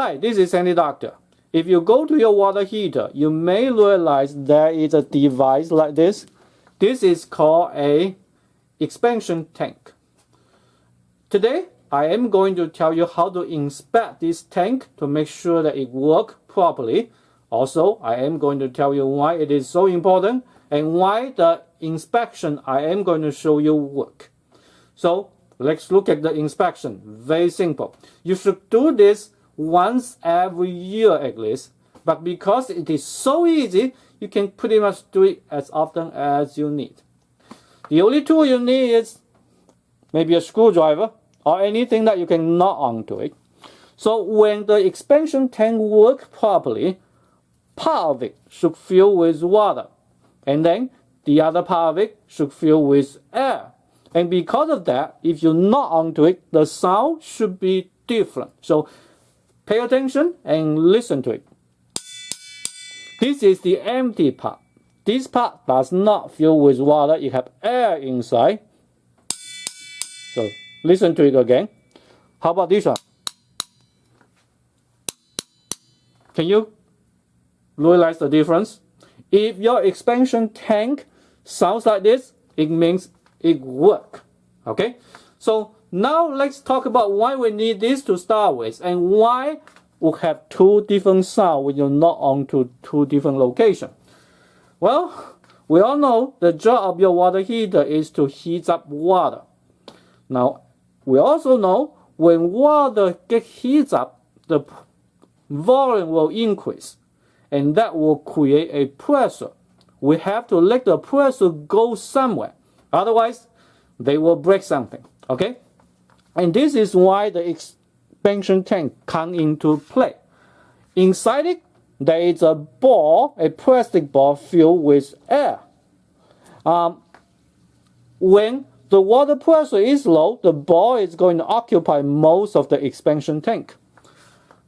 Hi, this is Sandy Doctor. If you go to your water heater, you may realize there is a device like this. This is called a expansion tank. Today, I am going to tell you how to inspect this tank to make sure that it works properly. Also, I am going to tell you why it is so important and why the inspection I am going to show you work. So, let's look at the inspection. Very simple. You should do this once every year at least, but because it is so easy, you can pretty much do it as often as you need. The only tool you need is maybe a screwdriver or anything that you can knock onto it. So when the expansion tank works properly, part of it should fill with water, and then the other part of it should fill with air. And because of that, if you knock onto it, the sound should be different. So pay attention and listen to it. This is the empty part. This part does not fill with water. It has air inside. So listen to it again. How about this one? Can you realize the difference? If your expansion tank sounds like this, it means it works. Okay? So now let's talk about why we need this to start with and why we have two different sounds when you knock onto two different locations. Well, we all know the job of your water heater is to heat up water. Now, we also know when water gets heated up, the volume will increase, and that will create a pressure. We have to let the pressure go somewhere. Otherwise, they will break something. Okay? And this is why the expansion tank comes into play. Inside it, there is a ball, a plastic ball filled with air. When the water pressure is low, the ball is going to occupy most of the expansion tank.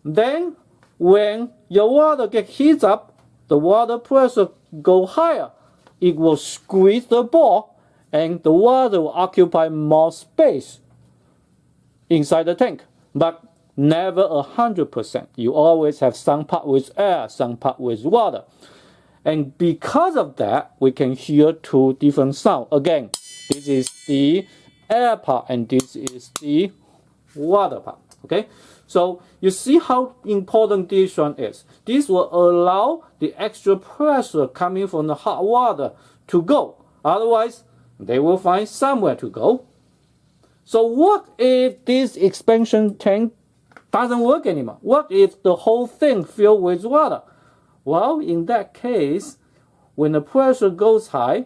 Then, when your water gets heated up, the water pressure goes higher. It will squeeze the ball, and the water will occupy more space inside the tank. But never 100%. You always have some part with air, some part with water. And because of that, we can hear two different sounds. Again, this is the air part and this is the water part. Okay? So you see how important this one is. This will allow the extra pressure coming from the hot water to go. Otherwise, they will find somewhere to go. So what if this expansion tank doesn't work anymore? What if the whole thing filled with water? Well, in that case, when the pressure goes high,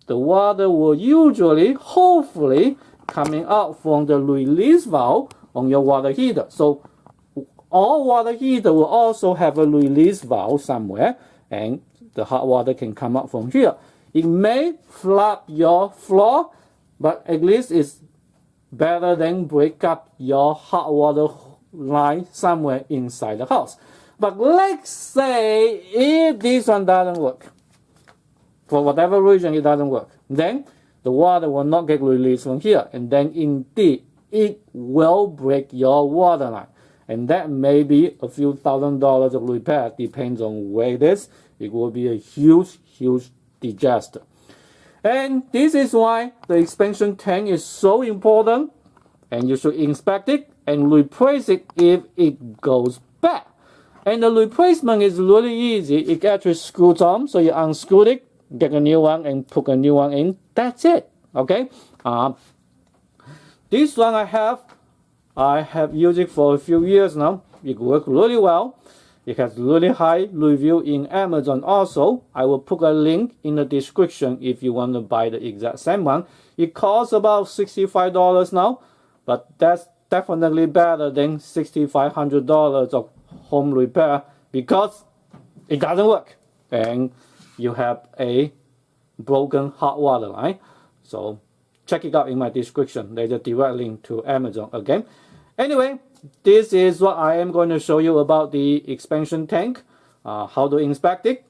the water will usually, hopefully, coming out from the release valve on your water heater. So all water heater will also have a release valve somewhere, and the hot water can come out from here. It may flood your floor, but at least it's better than break up your hot water line somewhere inside the house. But let's say if this one doesn't work, for whatever reason it doesn't work, then the water will not get released from here, and then indeed it will break your water line. And that may be a few $1,000s of repair, depends on where it is. It will be a huge disaster. And this is why the expansion tank is so important, and you should inspect it and replace it if it goes bad. And the replacement is really easy. It actually screws on, so you unscrew it, get a new one, and put a new one in. That's it. Okay. This one I have used it for a few years now. It works really well. It has really high review in Amazon also. I will put a link in the description if you want to buy the exact same one. It costs about $65 now, but that's definitely better than $6,500 of home repair because it doesn't work and you have a broken hot water line. So check it out in my description. There's a direct link to Amazon again. Anyway, this is what I am going to show you about the expansion tank, how to inspect it,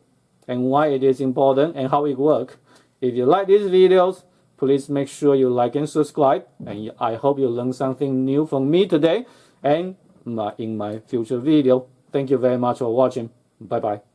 and why it is important and how it works. If you like these videos, please make sure you like and subscribe. And I hope you learned something new from me today. And in my future video. Thank you very much for watching. Bye bye.